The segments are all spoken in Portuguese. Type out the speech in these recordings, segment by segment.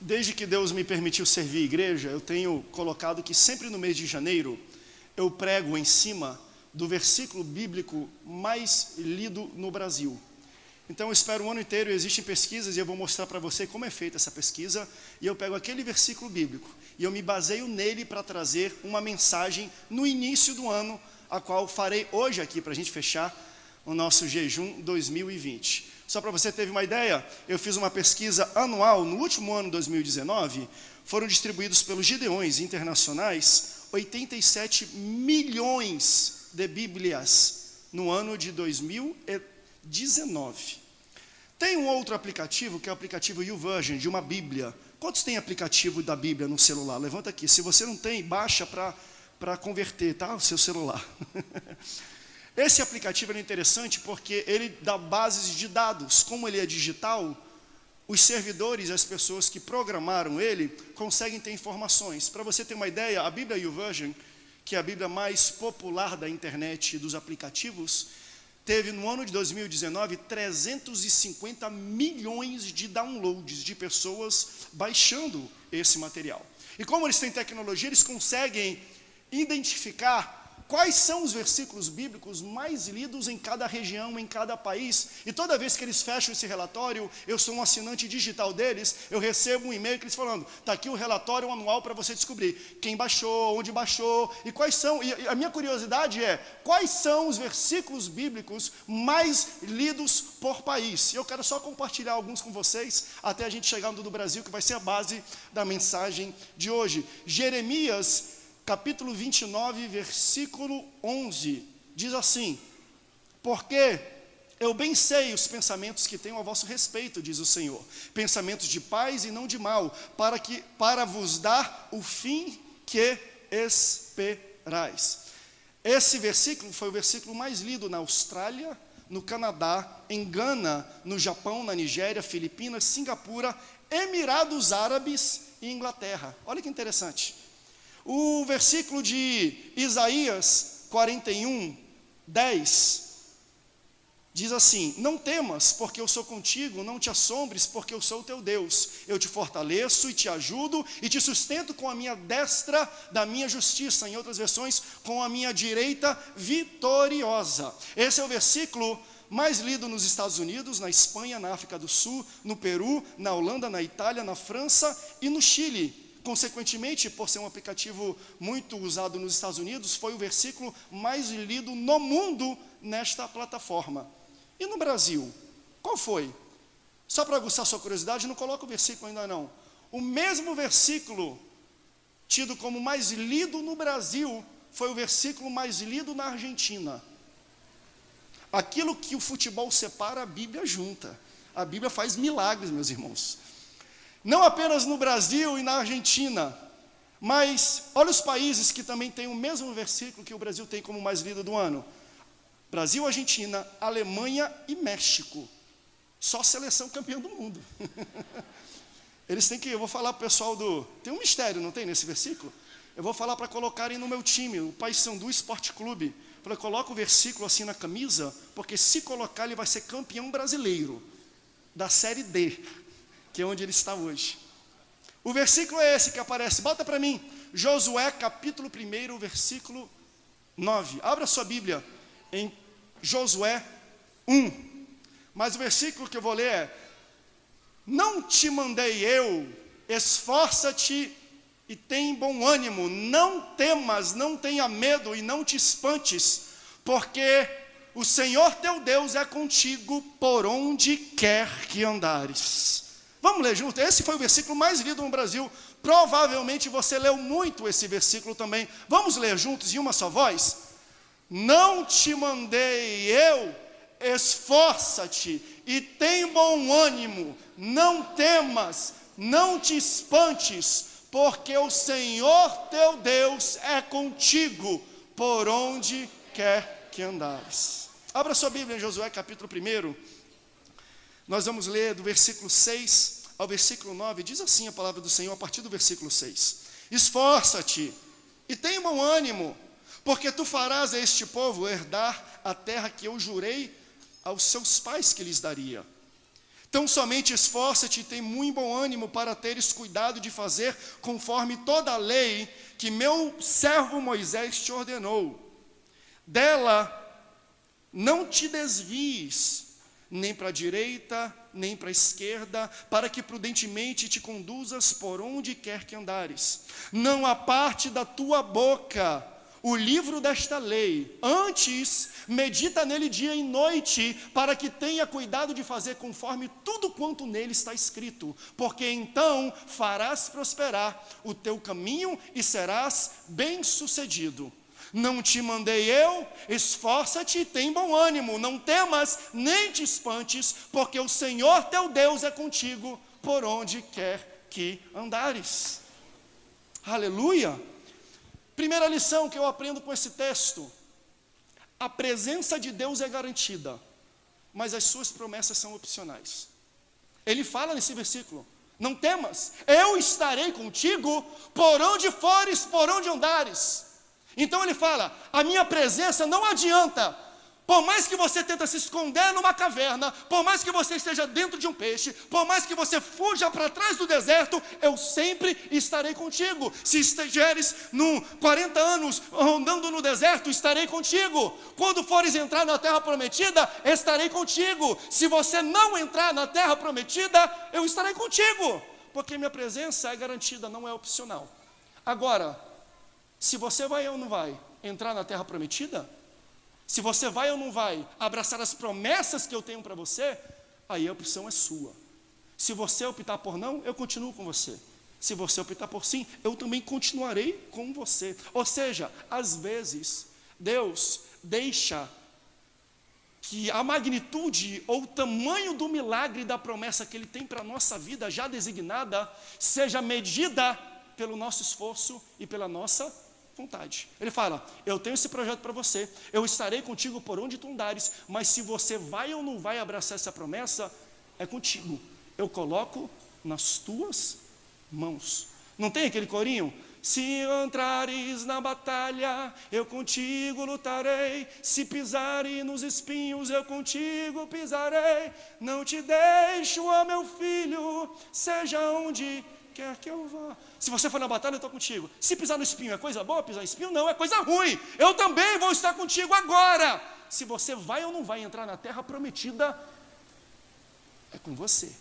Desde que Deus me permitiu servir a igreja, eu tenho colocado que sempre no mês de janeiro eu prego em cima do versículo bíblico mais lido no Brasil. Então eu espero o ano inteiro, existem pesquisas e eu vou mostrar para você como é feita essa pesquisa, e eu pego aquele versículo bíblico e eu me baseio nele para trazer uma mensagem no início do ano, a qual farei hoje aqui para a gente fechar o nosso jejum 2020. Só para você ter uma ideia, eu fiz uma pesquisa anual, no último ano, 2019, foram distribuídos pelos Gideões Internacionais 87 milhões de Bíblias no ano de 2019. Tem um outro aplicativo, que é o aplicativo YouVersion, de uma Bíblia. Quantos tem aplicativo da Bíblia no celular? Levanta aqui. Se você não tem, baixa para converter, tá? O seu celular. Esse aplicativo é interessante porque ele dá bases de dados. Como ele é digital, os servidores, as pessoas que programaram ele, conseguem ter informações. Para você ter uma ideia, a Bíblia YouVersion, que é a Bíblia mais popular da internet e dos aplicativos, teve no ano de 2019 350 milhões de downloads de pessoas baixando esse material. E como eles têm tecnologia, eles conseguem identificar quais são os versículos bíblicos mais lidos em cada região, em cada país. E toda vez que eles fecham esse relatório, eu sou um assinante digital deles, eu recebo um e-mail que eles falando, está aqui o relatório anual para você descobrir quem baixou, onde baixou, e quais são. E a minha curiosidade é, quais são os versículos bíblicos mais lidos por país? Eu quero só compartilhar alguns com vocês, até a gente chegar no do Brasil, que vai ser a base da mensagem de hoje. Jeremias capítulo 29, versículo 11, diz assim: porque eu bem sei os pensamentos que tenho a vosso respeito, diz o Senhor, pensamentos de paz e não de mal, para vos dar o fim que esperais. Esse versículo foi o versículo mais lido na Austrália, no Canadá, em Gana, no Japão, na Nigéria, Filipinas, Singapura, Emirados Árabes e Inglaterra. Olha que interessante. O versículo de Isaías 41, 10, diz assim: não temas, porque eu sou contigo, não te assombres, porque eu sou o teu Deus. Eu te fortaleço e te ajudo, e te sustento com a minha destra da minha justiça. Em outras versões, com a minha direita vitoriosa. Esse é o versículo mais lido nos Estados Unidos, na Espanha, na África do Sul, no Peru, na Holanda, na Itália, na França e no Chile. Consequentemente, por ser um aplicativo muito usado nos Estados Unidos, foi o versículo mais lido no mundo nesta plataforma. E no Brasil, qual foi? Só para aguçar sua curiosidade, não coloca o versículo ainda não. O mesmo versículo, tido como mais lido no Brasil, foi o versículo mais lido na Argentina. Aquilo que o futebol separa, a Bíblia junta. A Bíblia faz milagres, meus irmãos. Não apenas no Brasil e na Argentina, mas olha os países que também têm o mesmo versículo que o Brasil tem como mais lido do ano. Brasil, Argentina, Alemanha e México. Só seleção campeã do mundo. Eles têm que, eu vou falar para o pessoal tem um mistério, não tem nesse versículo? Eu vou falar para colocarem no meu time, o Paysandu Esporte Clube. Para colocar o versículo assim na camisa, porque se colocar ele vai ser campeão brasileiro, da Série D. Que é onde ele está hoje. O versículo é esse que aparece, bota para mim, Josué capítulo 1, versículo 9. Abra sua Bíblia em Josué 1. Mas o versículo que eu vou ler é: não te mandei eu, esforça-te e tem bom ânimo, não temas, não tenha medo e não te espantes, porque o Senhor teu Deus é contigo por onde quer que andares. Vamos ler junto? Esse foi o versículo mais lido no Brasil. Provavelmente você leu muito esse versículo também. Vamos ler juntos em uma só voz? Não te mandei eu, esforça-te e tem bom ânimo, não temas, não te espantes, porque o Senhor teu Deus é contigo por onde quer que andares. Abra sua Bíblia em Josué capítulo 1. Nós vamos ler do versículo 6 ao versículo 9, diz assim a palavra do Senhor a partir do versículo 6. Esforça-te e tenha bom ânimo, porque tu farás a este povo herdar a terra que eu jurei aos seus pais que lhes daria. Tão somente esforça-te e tem muito bom ânimo para teres cuidado de fazer conforme toda a lei que meu servo Moisés te ordenou. Dela não te desvies, nem para a direita, nem para a esquerda, para que prudentemente te conduzas por onde quer que andares. Não aparte da tua boca o livro desta lei, antes medita nele dia e noite, para que tenha cuidado de fazer conforme tudo quanto nele está escrito, porque então farás prosperar o teu caminho e serás bem-sucedido. Não te mandei eu? Esforça-te e tem bom ânimo, não temas nem te espantes, porque o Senhor teu Deus é contigo por onde quer que andares. Aleluia! Primeira lição que eu aprendo com esse texto: a presença de Deus é garantida, mas as suas promessas são opcionais. Ele fala nesse versículo: não temas, eu estarei contigo por onde fores, por onde andares. Então ele fala: a minha presença não adianta. Por mais que você tente se esconder numa caverna, por mais que você esteja dentro de um peixe, por mais que você fuja para trás do deserto, eu sempre estarei contigo. Se estiveres 40 anos andando no deserto, estarei contigo. Quando fores entrar na terra prometida, estarei contigo. Se você não entrar na terra prometida, eu estarei contigo, porque minha presença é garantida, não é opcional. Agora, se você vai ou não vai entrar na terra prometida, se você vai ou não vai abraçar as promessas que eu tenho para você, aí a opção é sua. Se você optar por não, eu continuo com você. Se você optar por sim, eu também continuarei com você. Ou seja, às vezes, Deus deixa que a magnitude ou o tamanho do milagre da promessa que Ele tem para a nossa vida, já designada, seja medida pelo nosso esforço e pela nossa vontade. Ele fala: eu tenho esse projeto para você, eu estarei contigo por onde tu andares, mas se você vai ou não vai abraçar essa promessa, é contigo. Eu coloco nas tuas mãos. Não tem aquele corinho? Se entrares na batalha, eu contigo lutarei. Se pisares nos espinhos, eu contigo pisarei. Não te deixo, ó meu filho, seja onde quer que eu vá. Se você for na batalha, eu estou contigo. Se pisar no espinho é coisa boa, pisar no espinho não, é coisa ruim. Eu também vou estar contigo agora. Se você vai ou não vai entrar na terra prometida, é com você.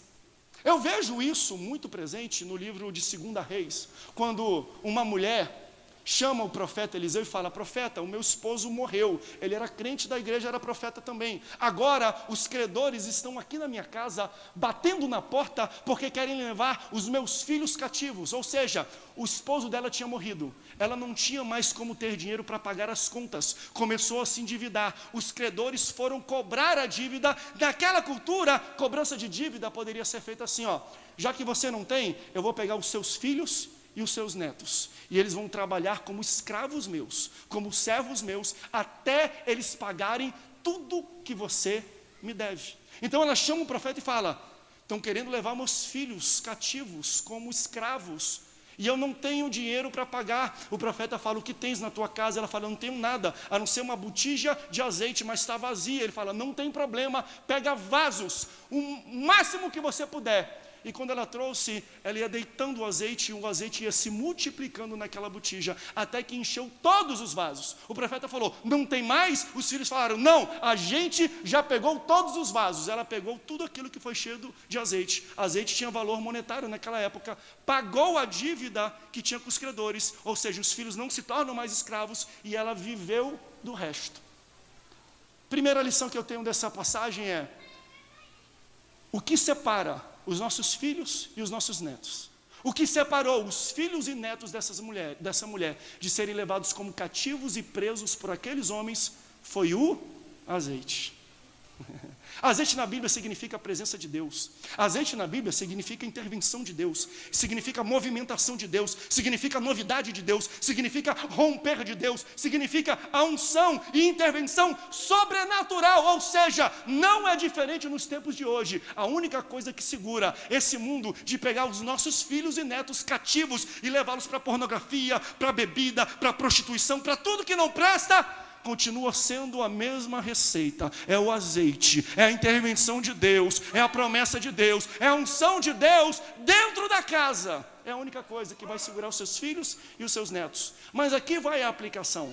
Eu vejo isso muito presente no livro de 2 Reis, quando uma mulher chama o profeta Eliseu e fala: profeta, o meu esposo morreu. Ele era crente da igreja, era profeta também. Agora os credores estão aqui na minha casa, batendo na porta, porque querem levar os meus filhos cativos. Ou seja, o esposo dela tinha morrido. Ela não tinha mais como ter dinheiro para pagar as contas. Começou a se endividar. Os credores foram cobrar a dívida. Naquela cultura, cobrança de dívida poderia ser feita assim: ó, já que você não tem, eu vou pegar os seus filhos e os seus netos, e eles vão trabalhar como escravos meus, como servos meus, até eles pagarem tudo que você me deve. Então ela chama o profeta e fala: estão querendo levar meus filhos cativos como escravos, e eu não tenho dinheiro para pagar. O profeta fala: o que tens na tua casa? Ela fala: eu não tenho nada, a não ser uma botija de azeite, mas está vazia. Ele fala: não tem problema, pega vasos, o máximo que você puder. E quando ela trouxe, ela ia deitando o azeite, e o azeite ia se multiplicando naquela botija, até que encheu todos os vasos. O profeta falou: não tem mais? Os filhos falaram: não, a gente já pegou todos os vasos. Ela pegou tudo aquilo que foi cheio de azeite. Azeite tinha valor monetário naquela época. Pagou a dívida que tinha com os credores, ou seja, os filhos não se tornam mais escravos, e ela viveu do resto. Primeira lição que eu tenho dessa passagem é: o que separa os nossos filhos e os nossos netos? O que separou os filhos e netos dessa mulher de serem levados como cativos e presos por aqueles homens foi o azeite. Azeite na Bíblia significa a presença de Deus. Azeite na Bíblia significa intervenção de Deus, significa movimentação de Deus, significa novidade de Deus, significa romper de Deus, significa a unção e intervenção sobrenatural. Ou seja, não é diferente nos tempos de hoje. A única coisa que segura esse mundo de pegar os nossos filhos e netos cativos e levá-los para pornografia, para bebida, para prostituição, para tudo que não presta, continua sendo a mesma receita. É o azeite, é a intervenção de Deus, é a promessa de Deus, é a unção de Deus dentro da casa. É a única coisa que vai segurar os seus filhos e os seus netos. Mas aqui vai a aplicação.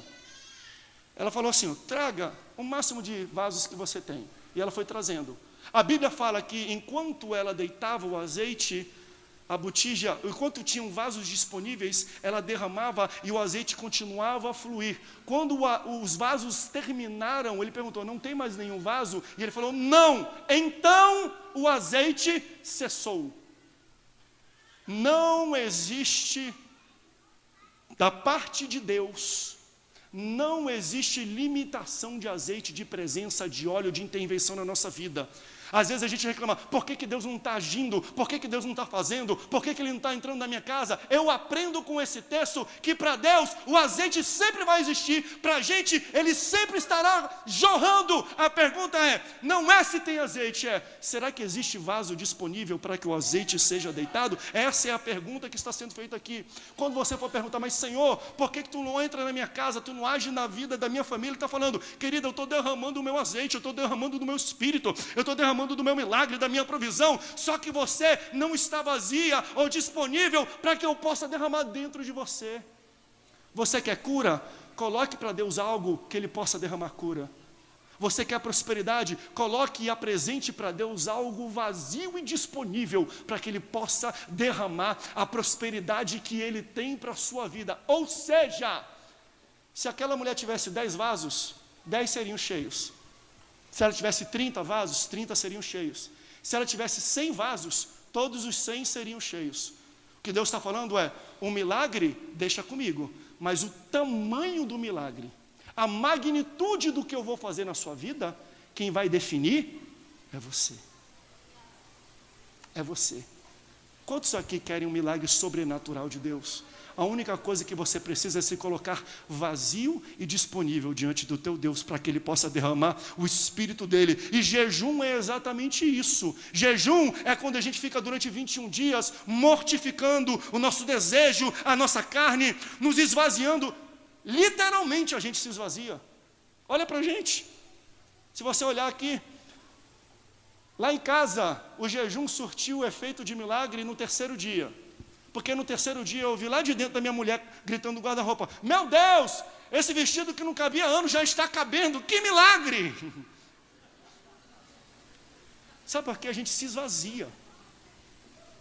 Ela falou assim: traga o máximo de vasos que você tem. E ela foi trazendo. A Bíblia fala que enquanto ela deitava o azeite, a botija, enquanto tinham vasos disponíveis, ela derramava e o azeite continuava a fluir. Quando os vasos terminaram, ele perguntou: não tem mais nenhum vaso? E ele falou: não. Então o azeite cessou. Não existe, da parte de Deus, não existe limitação de azeite, de presença, de óleo, de intervenção na nossa vida. Às vezes a gente reclama: por que Deus não está agindo? Por que Deus não está fazendo? Por que Ele não está entrando na minha casa? Eu aprendo com esse texto que para Deus o azeite sempre vai existir. Para a gente ele sempre estará jorrando. A pergunta é, não é se tem azeite, é: será que existe vaso disponível para que o azeite seja deitado? Essa é a pergunta que está sendo feita aqui. Quando você for perguntar: mas Senhor, por que tu não entra na minha casa? Tu não age na vida da minha família? Ele está falando: querida, eu estou derramando o meu azeite, eu estou derramando do meu espírito, eu estou derramando do meu milagre, da minha provisão, só que você não está vazia ou disponível para que eu possa derramar dentro de você. Você quer cura? Coloque para Deus algo que Ele possa derramar cura. Você quer prosperidade? Coloque e apresente para Deus algo vazio e disponível para que Ele possa derramar a prosperidade que Ele tem para a sua vida. Ou seja, se aquela mulher tivesse 10 vasos, 10 seriam cheios. Se ela tivesse 30 vasos, 30 seriam cheios. Se ela tivesse 100 vasos, todos os 100 seriam cheios. O que Deus está falando é: um milagre deixa comigo, mas o tamanho do milagre, a magnitude do que eu vou fazer na sua vida, quem vai definir é você. É você. Quantos aqui querem um milagre sobrenatural de Deus? A única coisa que você precisa é se colocar vazio e disponível diante do teu Deus, para que Ele possa derramar o Espírito dEle. E jejum é exatamente isso. Jejum é quando a gente fica durante 21 dias mortificando o nosso desejo, a nossa carne, nos esvaziando. Literalmente a gente se esvazia. Olha para a gente. Se você olhar aqui, lá em casa, o jejum surtiu o efeito de milagre no terceiro dia. Porque no terceiro dia eu ouvi lá de dentro da minha mulher gritando no guarda-roupa: meu Deus, esse vestido que não cabia há anos já está cabendo, que milagre! Sabe por que a gente se esvazia?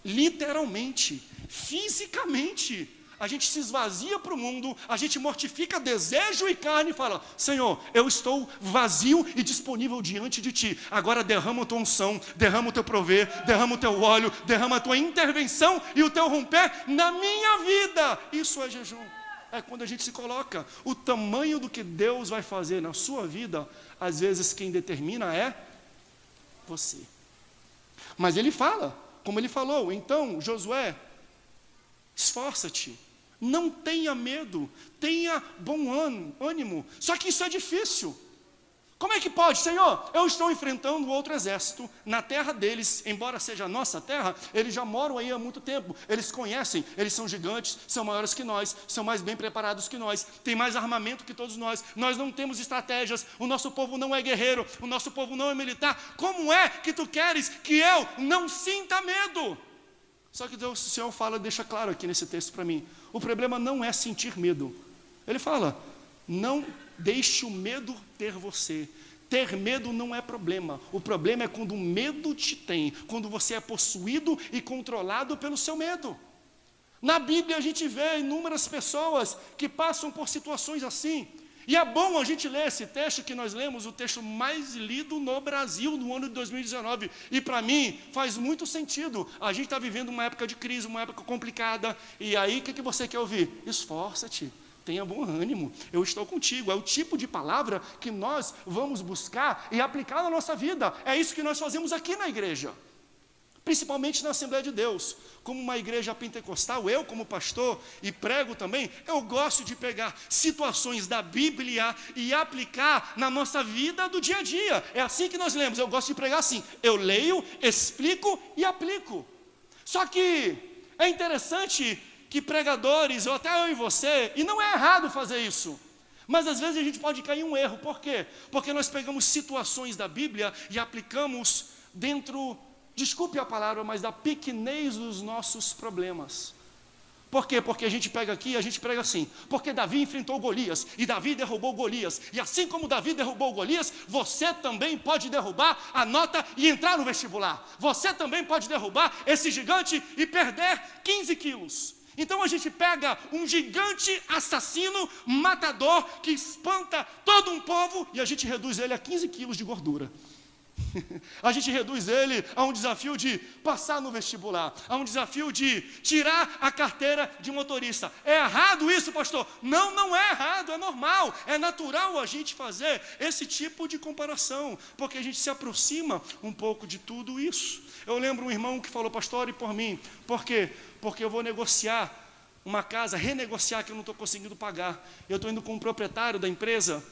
Literalmente, fisicamente. A gente se esvazia para o mundo, a gente mortifica desejo e carne e fala: Senhor, eu estou vazio e disponível diante de Ti. Agora derrama a Tua unção, derrama o Teu prover, derrama o Teu óleo, derrama a Tua intervenção e o Teu romper na minha vida. Isso é jejum. É quando a gente se coloca. O tamanho do que Deus vai fazer na sua vida, às vezes quem determina é você. Mas Ele fala, como Ele falou: então, Josué, esforça-te. Não tenha medo, tenha bom ânimo. Só que isso é difícil. Como é que pode? Senhor, eu estou enfrentando outro exército na terra deles, embora seja a nossa terra, eles já moram aí há muito tempo, eles conhecem, eles são gigantes, são maiores que nós, são mais bem preparados que nós, têm mais armamento que todos nós não temos estratégias, o nosso povo não é guerreiro, o nosso povo não é militar. Como é que tu queres que eu não sinta medo? Só que Deus, o Senhor fala, deixa claro aqui nesse texto para mim: o problema não é sentir medo. Ele fala: não deixe o medo ter você. Ter medo não é problema. O problema é quando o medo te tem, quando você é possuído e controlado pelo seu medo. Na Bíblia a gente vê inúmeras pessoas que passam por situações assim. E é bom a gente ler esse texto que nós lemos, o texto mais lido no Brasil no ano de 2019. E para mim faz muito sentido. A gente está vivendo uma época de crise, uma época complicada. E aí o que você quer ouvir? Esforça-te, tenha bom ânimo, eu estou contigo. É o tipo de palavra que nós vamos buscar e aplicar na nossa vida. É isso que nós fazemos aqui na igreja. Principalmente na Assembleia de Deus, como uma igreja pentecostal, eu como pastor e prego também, eu gosto de pegar situações da Bíblia e aplicar na nossa vida do dia a dia. É assim que nós lemos, eu gosto de pregar assim: eu leio, explico e aplico. Só que é interessante que pregadores, ou até eu e você, e não é errado fazer isso, Mas às vezes a gente pode cair em um erro. Por quê? Porque nós pegamos situações da Bíblia e aplicamos dentro, desculpe a palavra, mas da pequenez dos nossos problemas. Por quê? Porque a gente pega aqui, a gente prega assim, porque Davi enfrentou Golias, e Davi derrubou Golias, e assim como Davi derrubou Golias, você também pode derrubar a nota e entrar no vestibular. Você também pode derrubar esse gigante e perder 15 quilos. Então a gente pega um gigante assassino, matador, que espanta todo um povo, e a gente reduz ele a 15 quilos de gordura. A gente reduz ele a um desafio de passar no vestibular, a um desafio de tirar a carteira de motorista. É errado isso, pastor? Não, não é errado, é normal, é natural a gente fazer esse tipo de comparação, porque a gente se aproxima um pouco de tudo isso. Eu lembro um irmão que falou, pastor, ore por mim. Por quê? Porque eu vou negociar uma casa, renegociar que eu não estou conseguindo pagar. Eu estou indo com o proprietário da empresa,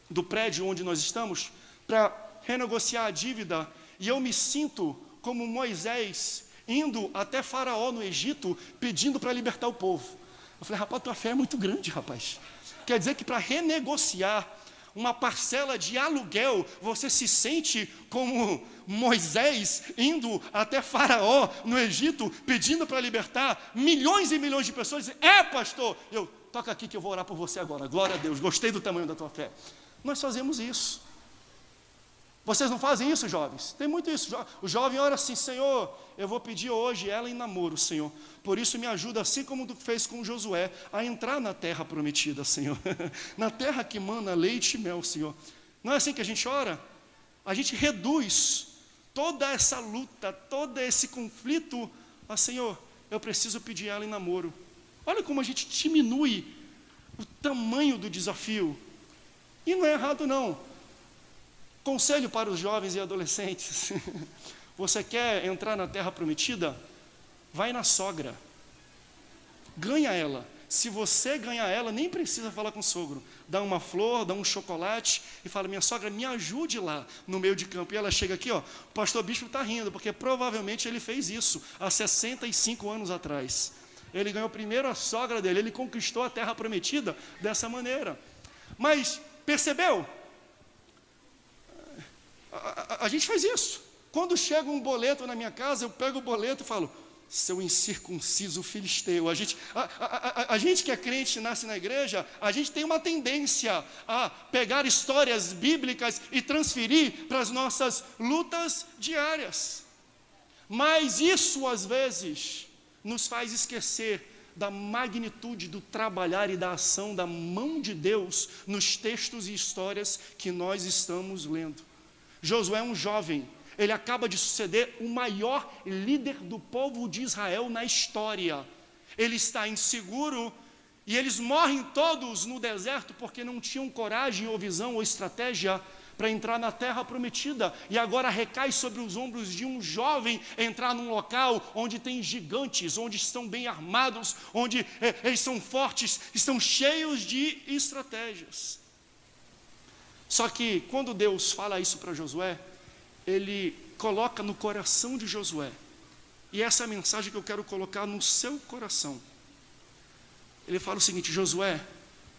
do prédio onde nós estamos, para renegociar a dívida, e eu me sinto como Moisés indo até Faraó no Egito, pedindo para libertar o povo. Eu falei, rapaz, tua fé é muito grande, rapaz. Quer dizer que para renegociar uma parcela de aluguel, você se sente como Moisés indo até Faraó no Egito, pedindo para libertar milhões e milhões de pessoas. Pastor, eu toca aqui que eu vou orar por você agora. Glória a Deus, gostei do tamanho da tua fé. Nós fazemos isso. Vocês não fazem isso, jovens? Tem muito isso. O jovem ora assim, Senhor, eu vou pedir hoje ela em namoro, Senhor. Por isso me ajuda, assim como tu fez com Josué, a entrar na terra prometida, Senhor. Na terra que mana leite e mel, Senhor. Não é assim que a gente ora? A gente reduz toda essa luta, todo esse conflito a, Senhor, eu preciso pedir ela em namoro. Olha como a gente diminui o tamanho do desafio. E não é errado, não. Conselho para os jovens e adolescentes. Você quer entrar na terra prometida? Vai na sogra. Ganha ela. Se você ganhar ela, nem precisa falar com o sogro. Dá uma flor, dá um chocolate e fala, minha sogra, me ajude lá no meio de campo. E ela chega aqui, ó, o pastor Bispo está rindo, porque provavelmente ele fez isso há 65 anos atrás. Ele ganhou primeiro a sogra dele, ele conquistou a terra prometida dessa maneira. Mas, percebeu? A gente faz isso. Quando chega um boleto na minha casa, eu pego o boleto e falo, seu incircunciso filisteu. A gente que é crente, nasce na igreja, a gente tem uma tendência a pegar histórias bíblicas e transferir para as nossas lutas diárias. Mas isso, às vezes, nos faz esquecer da magnitude do trabalhar e da ação da mão de Deus nos textos e histórias que nós estamos lendo. Josué é um jovem, ele acaba de suceder o maior líder do povo de Israel na história. Ele está inseguro e eles morrem todos no deserto porque não tinham coragem ou visão ou estratégia para entrar na terra prometida. E agora recai sobre os ombros de um jovem entrar num local onde tem gigantes, onde estão bem armados, onde eles são fortes, estão cheios de estratégias. Só que quando Deus fala isso para Josué, Ele coloca no coração de Josué, e essa é a mensagem que eu quero colocar no seu coração. Ele fala o seguinte, Josué,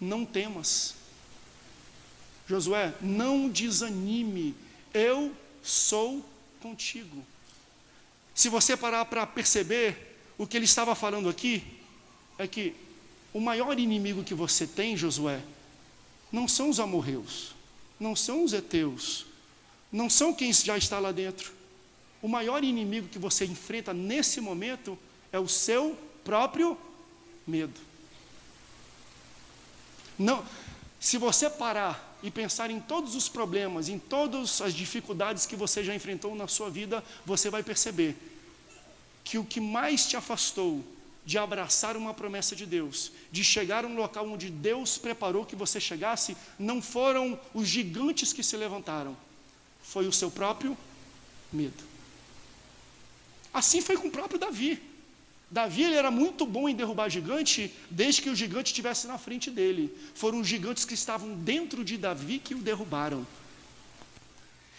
não temas. Josué, não desanime, eu sou contigo. Se você parar para perceber, o que ele estava falando aqui, é que o maior inimigo que você tem, Josué, não são os amorreus, não são os heteus, não são quem já está lá dentro. O maior inimigo que você enfrenta nesse momento é o seu próprio medo. Não, se você parar e pensar em todos os problemas, em todas as dificuldades que você já enfrentou na sua vida, você vai perceber que o que mais te afastou de abraçar uma promessa de Deus, de chegar a um local onde Deus preparou que você chegasse, não foram os gigantes que se levantaram, foi o seu próprio medo. Assim foi com o próprio Davi. Davi, ele era muito bom em derrubar gigante, desde que o gigante estivesse na frente dele. Foram os gigantes que estavam dentro de Davi que o derrubaram.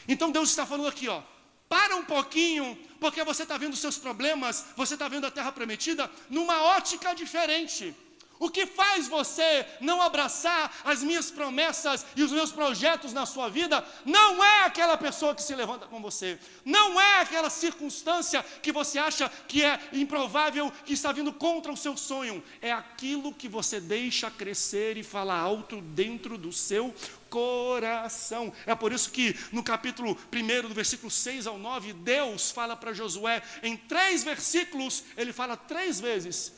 Então Deus está falando aqui, ó, para um pouquinho, porque você está vendo os seus problemas, você está vendo a terra prometida numa ótica diferente. O que faz você não abraçar as minhas promessas e os meus projetos na sua vida não é aquela pessoa que se levanta com você, não é aquela circunstância que você acha que é improvável, que está vindo contra o seu sonho, é aquilo que você deixa crescer e falar alto dentro do seu coração. É por isso que no capítulo 1, do versículo 6 ao 9, Deus fala para Josué, em 3 versículos, ele fala 3 vezes: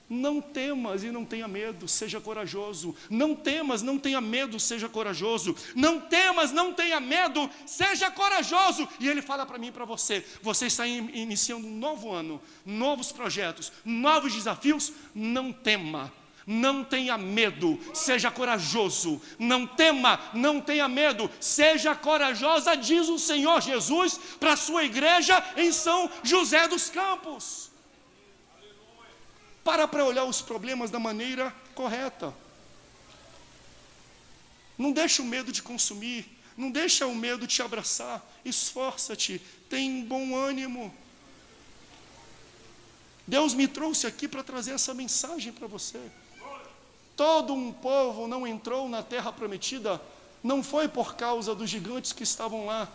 não temas e não tenha medo, seja corajoso. Não temas, não tenha medo, seja corajoso. Não temas, não tenha medo, seja corajoso. E ele fala para mim e para você: você está iniciando um novo ano, novos projetos, novos desafios. Não tema, não tenha medo, seja corajoso. Não tema, não tenha medo, seja corajosa, diz o Senhor Jesus para a sua igreja em São José dos Campos. Para olhar os problemas da maneira correta. Não deixa o medo te consumir, não deixa o medo te abraçar. Esforça-te, tem bom ânimo. Deus me trouxe aqui para trazer essa mensagem para você. Todo um povo não entrou na terra prometida, não foi por causa dos gigantes que estavam lá.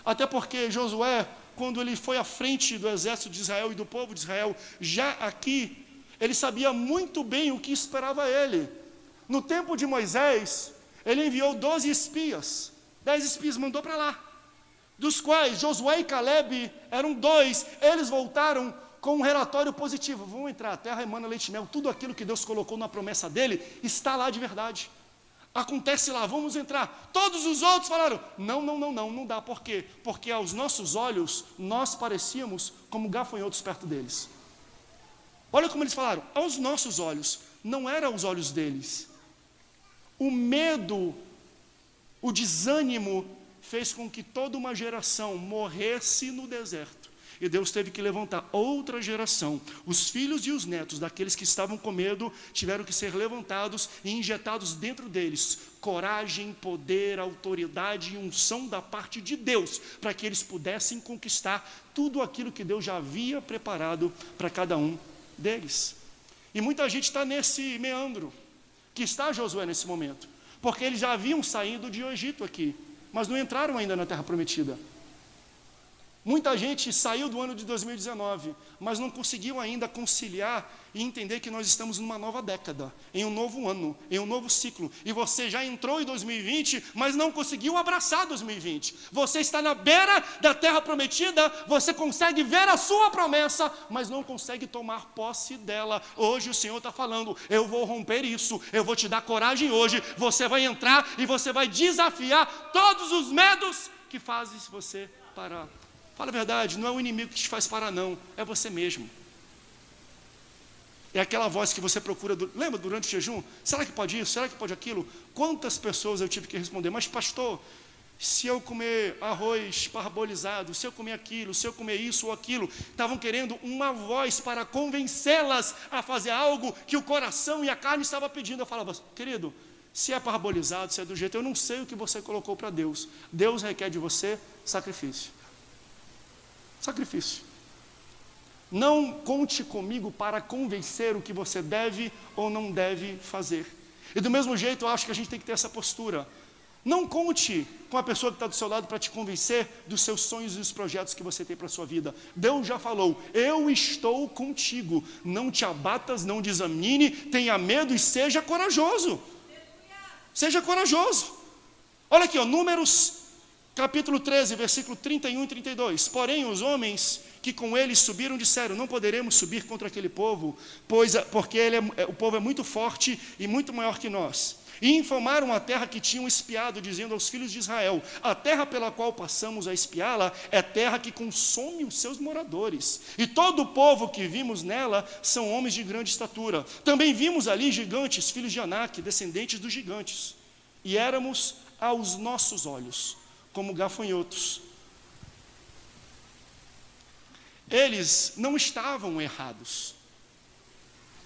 Até porque Josué, quando ele foi à frente do exército de Israel e do povo de Israel, já aqui, ele sabia muito bem o que esperava ele. No tempo de Moisés, ele enviou 12 espias, 10 espias mandou para lá, dos quais Josué e Caleb eram 2, eles voltaram com um relatório positivo: vão entrar, a terra emana leite e mel, tudo aquilo que Deus colocou na promessa dele, está lá de verdade, acontece lá, vamos entrar. Todos os outros falaram: não dá. Por quê? Porque aos nossos olhos, nós parecíamos como gafanhotos perto deles. Olha como eles falaram: aos nossos olhos, não era aos olhos deles. O medo, o desânimo fez com que toda uma geração morresse no deserto. E Deus teve que levantar outra geração. Os filhos e os netos daqueles que estavam com medo tiveram que ser levantados e injetados dentro deles coragem, poder, autoridade e unção da parte de Deus, para que eles pudessem conquistar tudo aquilo que Deus já havia preparado para cada um deles. E muita gente está nesse meandro que está Josué nesse momento, porque eles já haviam saído de Egito aqui, mas não entraram ainda na terra prometida. Muita gente saiu do ano de 2019, mas não conseguiu ainda conciliar e entender que nós estamos numa nova década, em um novo ano, em um novo ciclo. E você já entrou em 2020, mas não conseguiu abraçar 2020. Você está na beira da terra prometida, você consegue ver a sua promessa, mas não consegue tomar posse dela. Hoje o Senhor está falando: eu vou romper isso, eu vou te dar coragem hoje. Você vai entrar e você vai desafiar todos os medos que fazem você parar. Fala a verdade, não é o inimigo que te faz parar, não, é você mesmo. É aquela voz que você procura, lembra durante o jejum? Será que pode isso? Será que pode aquilo? Quantas pessoas eu tive que responder: mas pastor, se eu comer arroz parbolizado, se eu comer aquilo, se eu comer isso ou aquilo, estavam querendo uma voz para convencê-las a fazer algo que o coração e a carne estavam pedindo. Eu falava: querido, se é parbolizado, se é do jeito, eu não sei o que você colocou para Deus. Deus requer de você sacrifício. Sacrifício. Não conte comigo para convencer o que você deve ou não deve fazer. E do mesmo jeito, eu acho que a gente tem que ter essa postura. Não conte com a pessoa que está do seu lado para te convencer dos seus sonhos e dos projetos que você tem para a sua vida. Deus já falou: eu estou contigo. Não te abatas, não desanime, tenha medo e seja corajoso. Seja corajoso. Olha aqui, Números capítulo 13, versículo 31 e 32. Porém, os homens que com eles subiram disseram: não poderemos subir contra aquele povo, porque o povo é muito forte e muito maior que nós. E informaram a terra que tinham espiado, dizendo aos filhos de Israel: a terra pela qual passamos a espiá-la é terra que consome os seus moradores. E todo o povo que vimos nela são homens de grande estatura. Também vimos ali gigantes, filhos de Anak, descendentes dos gigantes. E éramos aos nossos olhos como gafanhotos. Eles não estavam errados.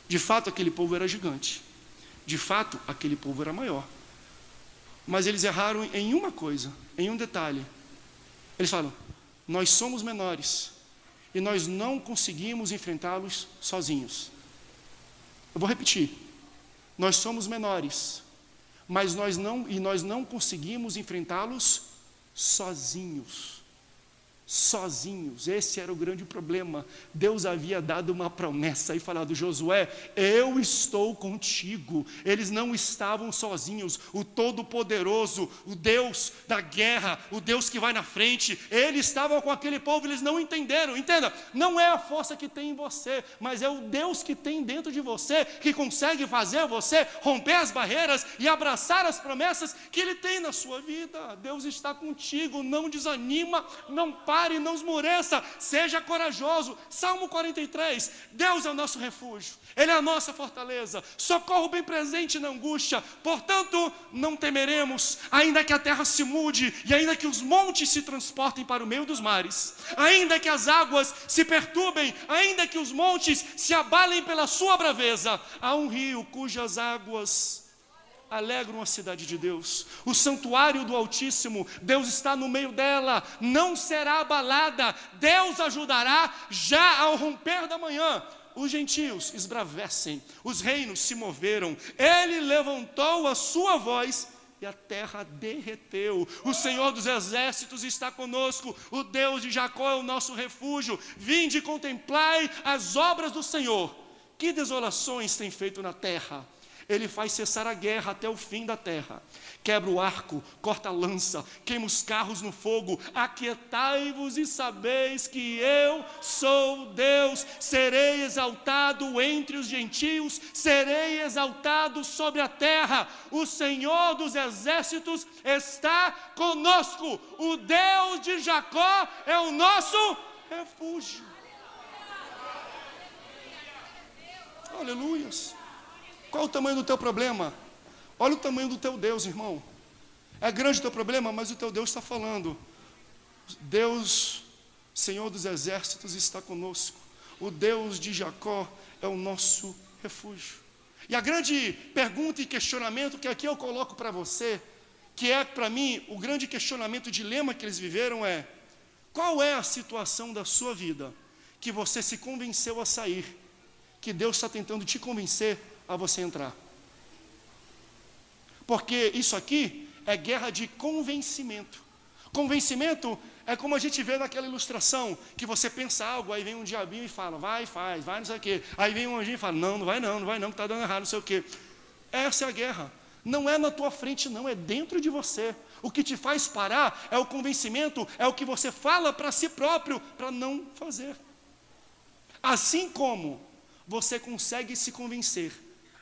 De fato, aquele povo era gigante. De fato, aquele povo era maior. Mas eles erraram em uma coisa, em um detalhe. Eles falam: nós somos menores e nós não conseguimos enfrentá-los sozinhos. Eu vou repetir: Nós somos menores, mas nós não conseguimos enfrentá-los sozinhos. Sozinhos, esse era o grande problema. Deus havia dado uma promessa e falado: Josué, eu estou contigo. Eles não estavam sozinhos. O Todo-Poderoso, o Deus da guerra, o Deus que vai na frente, ele estava com aquele povo. Eles não entenderam. Entenda, não é a força que tem em você, mas é o Deus que tem dentro de você, que consegue fazer você romper as barreiras e abraçar as promessas que ele tem na sua vida. Deus está contigo, não desanima, não para, não esmoreça, seja corajoso. Salmo 43, Deus é o nosso refúgio, Ele é a nossa fortaleza, socorro bem presente na angústia. Portanto, não temeremos, ainda que a terra se mude, e ainda que os montes se transportem para o meio dos mares, ainda que as águas se perturbem, ainda que os montes se abalem pela sua braveza. Há um rio cujas águas alegram a cidade de Deus, o santuário do Altíssimo. Deus está no meio dela, não será abalada. Deus ajudará já ao romper da manhã. Os gentios esbravecem, os reinos se moveram. Ele levantou a sua voz e a terra derreteu. O Senhor dos exércitos está conosco, o Deus de Jacó é o nosso refúgio. Vinde e contemplai as obras do Senhor. Que desolações tem feito na terra! Ele faz cessar a guerra até o fim da terra. Quebra o arco, corta a lança, queima os carros no fogo. Aquietai-vos e sabeis que eu sou Deus. Serei exaltado entre os gentios, serei exaltado sobre a terra. O Senhor dos exércitos está conosco. O Deus de Jacó é o nosso refúgio. Aleluias. Qual o tamanho do teu problema? Olha o tamanho do teu Deus, irmão. É grande o teu problema, mas o teu Deus está falando. Deus, Senhor dos exércitos, está conosco. O Deus de Jacó é o nosso refúgio. E a grande pergunta e questionamento que aqui eu coloco para você, que é para mim o grande questionamento, o dilema que eles viveram é: qual é a situação da sua vida que você se convenceu a sair, que Deus está tentando te convencer a você entrar? Porque isso aqui é guerra de convencimento. Convencimento é como a gente vê naquela ilustração, que você pensa algo, aí vem um diabinho e fala: vai, faz, vai, não sei o quê. Aí vem um anjinho e fala: não vai não, que está dando errado, não sei o quê. Essa é a guerra. Não é na tua frente não, é dentro de você. O que te faz parar é o convencimento, é o que você fala para si próprio, para não fazer. Assim como você consegue se convencer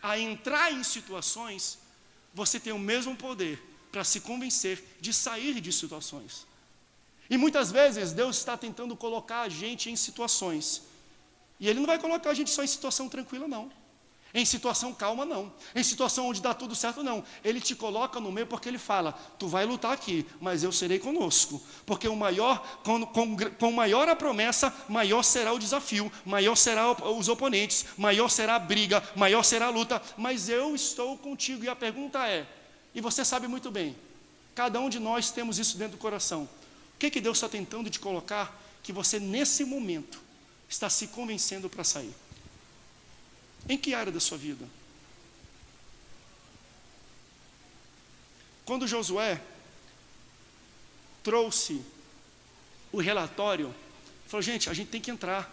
a entrar em situações, você tem o mesmo poder para se convencer de sair de situações. E muitas vezes Deus está tentando colocar a gente em situações, e Ele não vai colocar a gente só em situação tranquila não, em situação calma não, em situação onde dá tudo certo não. Ele te coloca no meio porque Ele fala: tu vai lutar aqui, mas eu serei conosco. Porque com maior a promessa, maior será o desafio, maior será os oponentes, maior será a briga, maior será a luta, mas eu estou contigo. E a pergunta é, e você sabe muito bem, cada um de nós temos isso dentro do coração: o que Deus está tentando te colocar, que você nesse momento está se convencendo para sair? Em que área da sua vida? Quando Josué trouxe o relatório, falou: gente, a gente tem que entrar,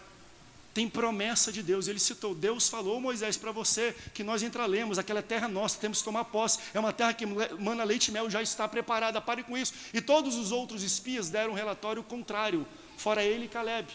tem promessa de Deus. Ele citou: Deus falou, Moisés, para você que nós entraremos, aquela terra nossa, temos que tomar posse, é uma terra que mana leite e mel, já está preparada, pare com isso. E todos os outros espias deram um relatório contrário, fora ele e Caleb.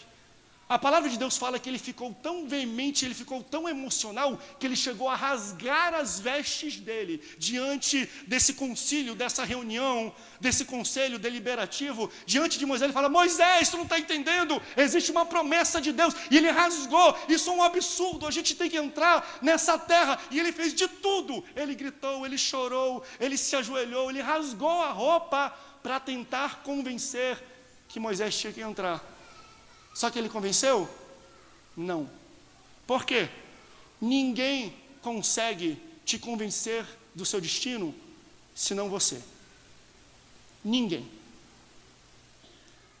A palavra de Deus fala que ele ficou tão veemente, ele ficou tão emocional, que ele chegou a rasgar as vestes dele, diante desse concílio, dessa reunião, desse conselho deliberativo, diante de Moisés. Ele fala: Moisés, tu não está entendendo, existe uma promessa de Deus, e ele rasgou, isso é um absurdo, a gente tem que entrar nessa terra, e ele fez de tudo, ele gritou, ele chorou, ele se ajoelhou, ele rasgou a roupa, para tentar convencer que Moisés tinha que entrar. Só que ele convenceu? Não. Por quê? Ninguém consegue te convencer do seu destino, senão você. Ninguém.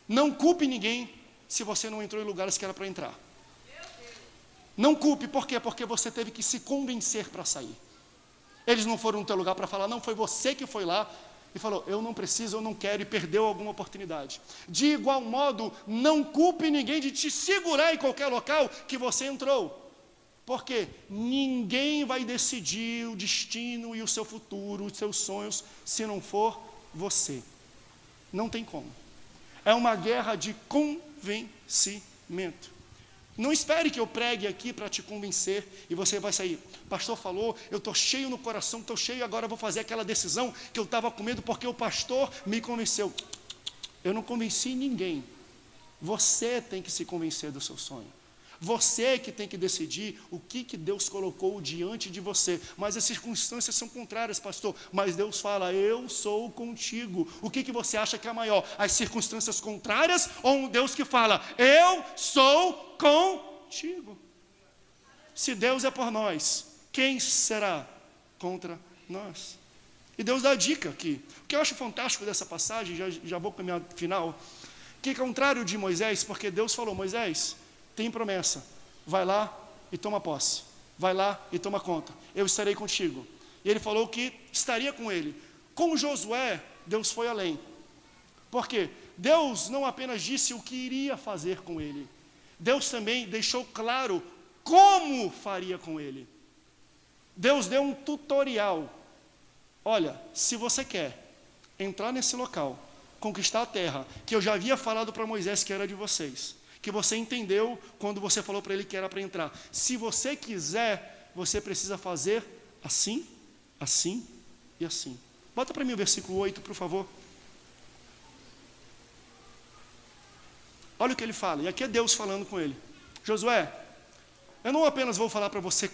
Não culpe ninguém se você não entrou em lugares que era para entrar. Não culpe, por quê? Porque você teve que se convencer para sair. Eles não foram no teu lugar para falar, não, foi você que foi lá e falou, eu não preciso, eu não quero, e perdeu alguma oportunidade. De igual modo, não culpe ninguém de te segurar em qualquer local que você entrou. Porque ninguém vai decidir o destino e o seu futuro, os seus sonhos, se não for você. Não tem como. É uma guerra de convencimento. Não espere que eu pregue aqui para te convencer e você vai sair. O pastor falou, eu estou cheio no coração, estou cheio, agora vou fazer aquela decisão que eu estava com medo porque o pastor me convenceu. Eu não convenci ninguém. Você tem que se convencer do seu sonho. Você que tem que decidir o que Deus colocou diante de você. Mas as circunstâncias são contrárias, pastor. Mas Deus fala, eu sou contigo. O que você acha que é maior? As circunstâncias contrárias ou um Deus que fala, eu sou contigo? Se Deus é por nós, quem será contra nós? E Deus dá a dica aqui. O que eu acho fantástico dessa passagem, já vou para o meu final, que é contrário de Moisés, porque Deus falou, Moisés, tem promessa, vai lá e toma posse, vai lá e toma conta, eu estarei contigo. E ele falou que estaria com ele. Com Josué, Deus foi além. Por quê? Deus não apenas disse o que iria fazer com ele, Deus também deixou claro como faria com ele. Deus deu um tutorial. Olha, se você quer entrar nesse local, conquistar a terra, que eu já havia falado para Moisés que era de vocês, que você entendeu quando você falou para ele que era para entrar. Se você quiser, você precisa fazer assim, assim e assim. Bota para mim o versículo 8, por favor. Olha o que ele fala, e aqui é Deus falando com ele. Josué, eu não apenas vou falar para você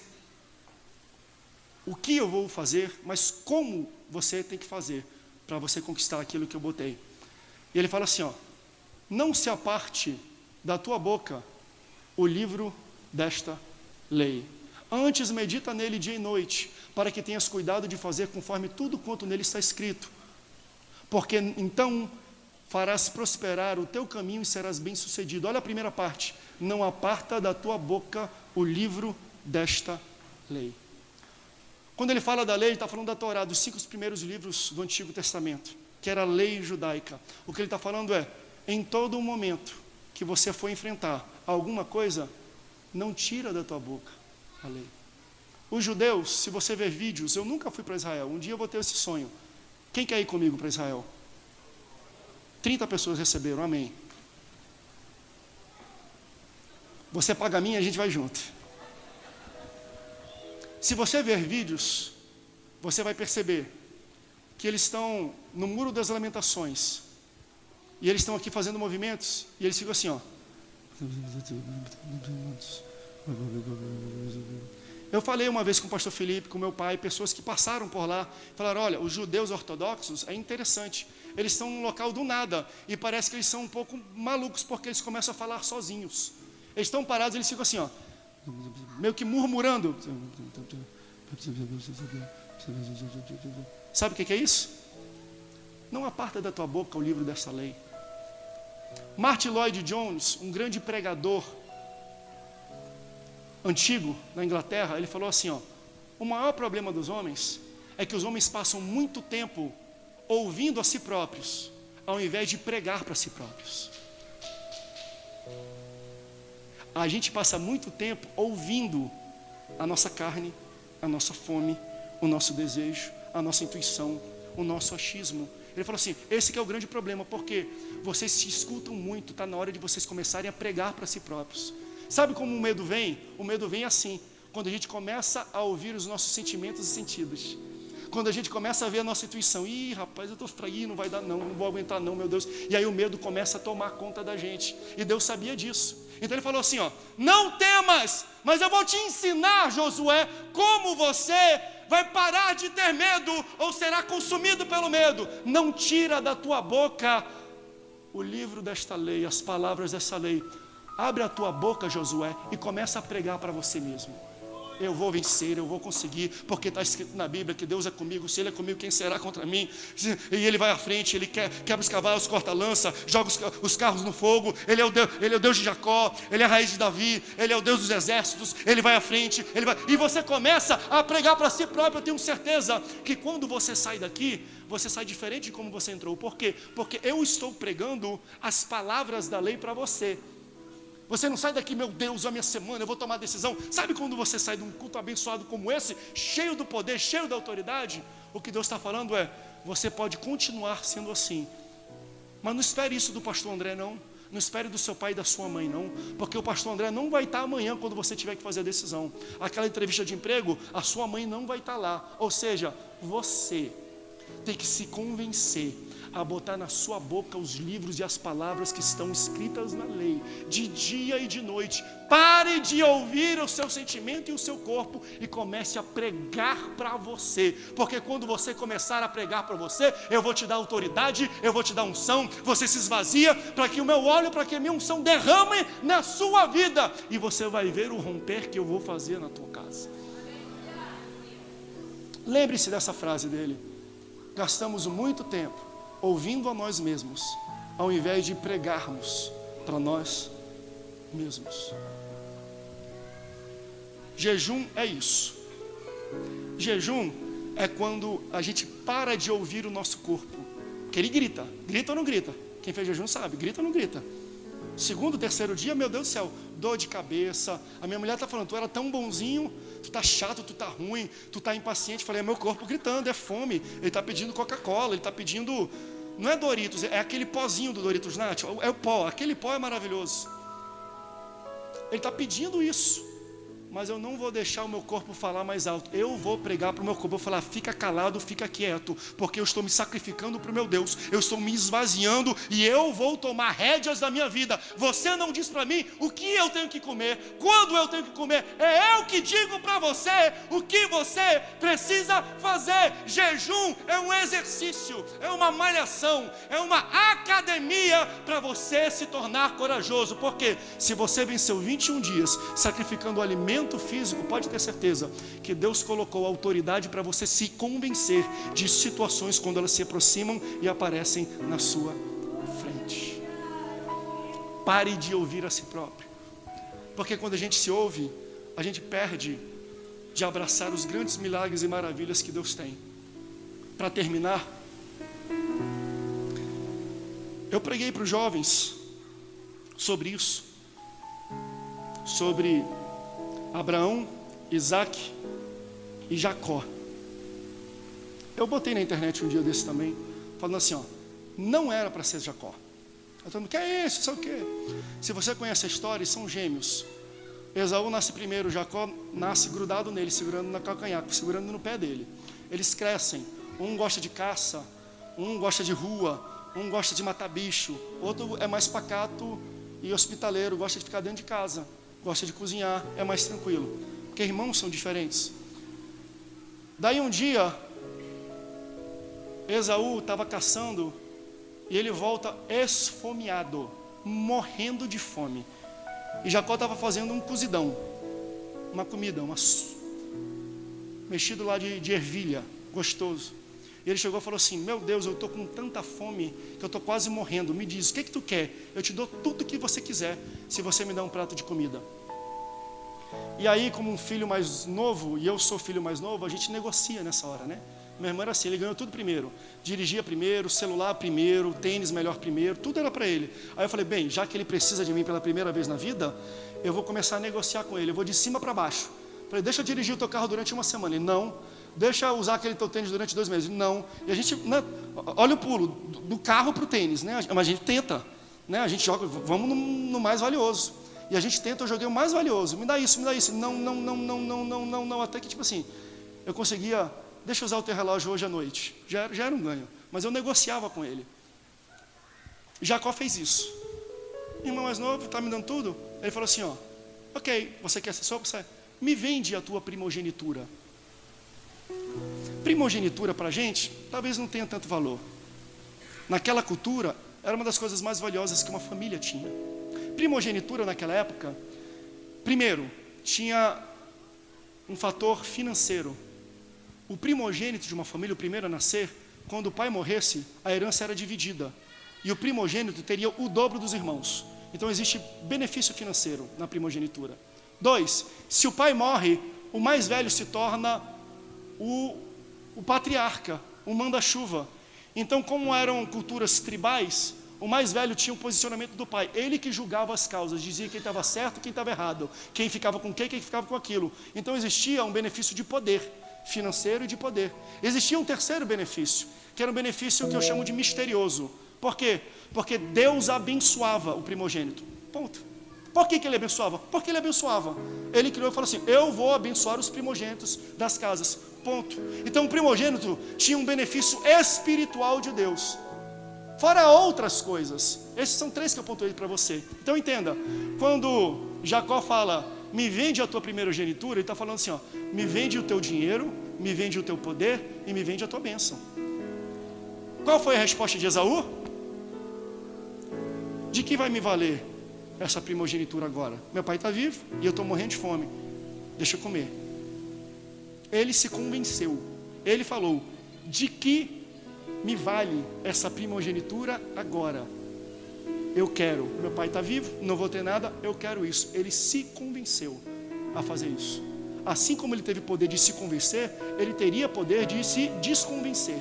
o que eu vou fazer, mas como você tem que fazer para você conquistar aquilo que eu botei. E ele fala assim, ó, não se aparte da tua boca o livro desta lei. Antes medita nele dia e noite, para que tenhas cuidado de fazer conforme tudo quanto nele está escrito. Porque então farás prosperar o teu caminho e serás bem-sucedido. Olha a primeira parte. Não aparta da tua boca o livro desta lei. Quando ele fala da lei, ele está falando da Torá, dos 5 primeiros livros do Antigo Testamento, que era a lei judaica. O que ele está falando é, em todo momento que você for enfrentar alguma coisa, não tira da tua boca a lei. Os judeus, se você ver vídeos, eu nunca fui para Israel, um dia eu vou ter esse sonho. Quem quer ir comigo para Israel? 30 pessoas receberam, amém. Você paga a minha, a gente vai junto. Se você ver vídeos, você vai perceber que eles estão no Muro das Lamentações, e eles estão aqui fazendo movimentos, e eles ficam assim, ó. Eu falei uma vez com o pastor Felipe, com meu pai, pessoas que passaram por lá, falaram, olha, os judeus ortodoxos, é interessante, eles estão num local do nada, e parece que eles são um pouco malucos, porque eles começam a falar sozinhos. Eles estão parados, eles ficam assim, ó, meio que murmurando. Sabe o que é isso? Não aparta da tua boca o livro dessa lei. Martin Lloyd Jones, um grande pregador antigo na Inglaterra, ele falou assim, ó, o maior problema dos homens é que os homens passam muito tempo ouvindo a si próprios, ao invés de pregar para si próprios. A gente passa muito tempo ouvindo a nossa carne, a nossa fome, o nosso desejo, a nossa intuição, o nosso achismo. Ele falou assim, esse que é o grande problema, porque vocês se escutam muito, está na hora de vocês começarem a pregar para si próprios. Sabe como o medo vem? O medo vem assim, quando a gente começa a ouvir os nossos sentimentos e sentidos. Quando a gente começa a ver a nossa intuição, ih, rapaz, eu estou fraquinho, não vai dar não vou aguentar não, meu Deus. E aí o medo começa a tomar conta da gente. E Deus sabia disso. Então ele falou assim, ó, não temas, mas eu vou te ensinar, Josué, como você vai parar de ter medo ou será consumido pelo medo. Não tira da tua boca o livro desta lei, as palavras dessa lei. Abre a tua boca, Josué, e começa a pregar para você mesmo. eu vou vencer, eu vou conseguir, porque está escrito na Bíblia que Deus é comigo, se Ele é comigo, quem será contra mim? E Ele vai à frente, Ele quebra os cavalos, corta a lança, joga os carros no fogo, Ele é o Deus de Jacó, Ele é a raiz de Davi, Ele é o Deus dos exércitos, Ele vai à frente, e você começa a pregar para si próprio. Eu tenho certeza que quando você sai daqui, você sai diferente de como você entrou. Por quê? Porque eu estou pregando as palavras da lei para você. Você não sai daqui, meu Deus, a minha semana, eu vou tomar decisão. Sabe quando você sai de um culto abençoado como esse, cheio do poder, cheio da autoridade? O que Deus está falando é, você pode continuar sendo assim, mas não espere isso do pastor André, não. Não espere do seu pai e da sua mãe, não. Porque o pastor André não vai estar amanhã quando você tiver que fazer a decisão. Aquela entrevista de emprego, a sua mãe não vai estar lá. Ou seja, você tem que se convencer a botar na sua boca os livros e as palavras que estão escritas na lei, de dia e de noite. Pare de ouvir o seu sentimento e o seu corpo e comece a pregar para você, porque quando você começar a pregar para você, eu vou te dar autoridade, eu vou te dar unção, você se esvazia para que o meu óleo, para que a minha unção derrame na sua vida, e você vai ver o romper que eu vou fazer na tua casa. Lembre-se dessa frase dele. Gastamos muito tempo ouvindo a nós mesmos, ao invés de pregarmos para nós mesmos. Jejum é isso. Jejum é quando a gente para de ouvir o nosso corpo, que ele grita. Grita ou não grita? Quem fez jejum sabe, grita ou não grita? Segundo, terceiro dia, meu Deus do céu, dor de cabeça. A minha mulher está falando, tu era tão bonzinho, tu está chato, tu está ruim, tu está impaciente. Eu falei, é meu corpo gritando, é fome. Ele está pedindo Coca-Cola, ele está pedindo, não é Doritos, é aquele pozinho do Doritos Nacho, é o pó, aquele pó é maravilhoso. Ele está pedindo isso, mas eu não vou deixar o meu corpo falar mais alto. Eu vou pregar para o meu corpo, eu vou falar, fica calado, fica quieto, porque eu estou me sacrificando para o meu Deus, eu estou me esvaziando e eu vou tomar rédeas da minha vida. Você não diz para mim o que eu tenho que comer, quando eu tenho que comer, é eu que digo para você o que você precisa fazer. Jejum é um exercício, é uma malhação, é uma academia para você se tornar corajoso, porque se você venceu 21 dias sacrificando o alimento físico, pode ter certeza que Deus colocou autoridade para você se convencer de situações quando elas se aproximam e aparecem na sua frente. Pare de ouvir a si próprio, porque quando a gente se ouve, a gente perde de abraçar os grandes milagres e maravilhas que Deus tem. Para terminar, eu preguei para os jovens sobre isso, sobre Abraão, Isaac e Jacó. Eu botei na internet um dia desse também, falando assim, ó, não era para ser Jacó. Eu tô falando, que é isso, sabe o quê? Se você conhece a história, são gêmeos. Esaú nasce primeiro, Jacó nasce grudado nele, segurando na calcanhar, segurando no pé dele. Eles crescem, um gosta de caça, um gosta de rua, um gosta de matar bicho, outro é mais pacato e hospitaleiro, gosta de ficar dentro de casa, gosta de cozinhar, é mais tranquilo, porque irmãos são diferentes. Daí um dia, Esaú estava caçando e ele volta esfomeado, morrendo de fome. E Jacó estava fazendo um cozidão, uma comida, mexido lá de ervilha, gostoso. E ele chegou e falou assim, meu Deus, eu estou com tanta fome que eu estou quase morrendo. Me diz, o que tu quer? Eu te dou tudo o que você quiser, se você me dá um prato de comida. E aí, como um filho mais novo, e eu sou filho mais novo, a gente negocia nessa hora, né? Meu irmão era assim, ele ganhou tudo primeiro. Dirigia primeiro, celular primeiro, tênis melhor primeiro, tudo era para ele. Aí eu falei, bem, já que ele precisa de mim pela primeira vez na vida, eu vou começar a negociar com ele, eu vou de cima para baixo. Falei, deixa eu dirigir o teu carro durante uma semana. Ele, não. Deixa eu usar aquele teu tênis durante 2 meses. Não. E a gente, né, olha o pulo, do carro para o tênis, né? Mas a gente tenta, né? A gente joga, vamos no mais valioso. E a gente tenta, eu joguei o mais valioso. Me dá isso, me dá isso. Não. Até que, tipo assim, eu conseguia, deixa eu usar o teu relógio hoje à noite. Já era um ganho. Mas eu negociava com ele. Jacó fez isso. Meu irmão mais novo, está me dando tudo? Ele falou assim, ó, ok, você quer ser sopa? Me vende a tua primogenitura. Primogenitura para a gente, talvez não tenha tanto valor. Naquela cultura, era uma das coisas mais valiosas que uma família tinha. Primogenitura naquela época, primeiro, tinha um fator financeiro. O primogênito de uma família, o primeiro a nascer, quando o pai morresse, a herança era dividida. E o primogênito teria o dobro dos irmãos. Então existe benefício financeiro na primogenitura. 2, se o pai morre, o mais velho se torna o patriarca, o manda-chuva. Então, como eram culturas tribais, o mais velho tinha o posicionamento do pai. Ele que julgava as causas, dizia quem estava certo, quem estava errado, quem ficava com quem ficava com aquilo. Então existia um benefício de poder financeiro e de poder. Existia um terceiro benefício, que era um benefício que eu chamo de misterioso. Por quê? Porque Deus abençoava o primogênito. Ponto. Por que ele abençoava? Porque ele abençoava. Ele criou e falou assim: eu vou abençoar os primogênitos das casas. Ponto. Então o primogênito tinha um benefício espiritual de Deus. Fora outras coisas. Esses são 3 que eu pontuei para você. Então entenda, quando Jacó fala, me vende a tua primogenitura, ele está falando assim, ó, me vende o teu dinheiro, me vende o teu poder e me vende a tua bênção. Qual foi a resposta de Esaú? De que vai me valer essa primogenitura agora? Meu pai está vivo e eu estou morrendo de fome. Deixa eu comer. Ele se convenceu. Ele falou, de que me vale essa primogenitura agora? Eu quero. Meu pai está vivo, não vou ter nada, eu quero isso. Ele se convenceu a fazer isso. Assim como ele teve poder de se convencer, ele teria poder de se desconvencer.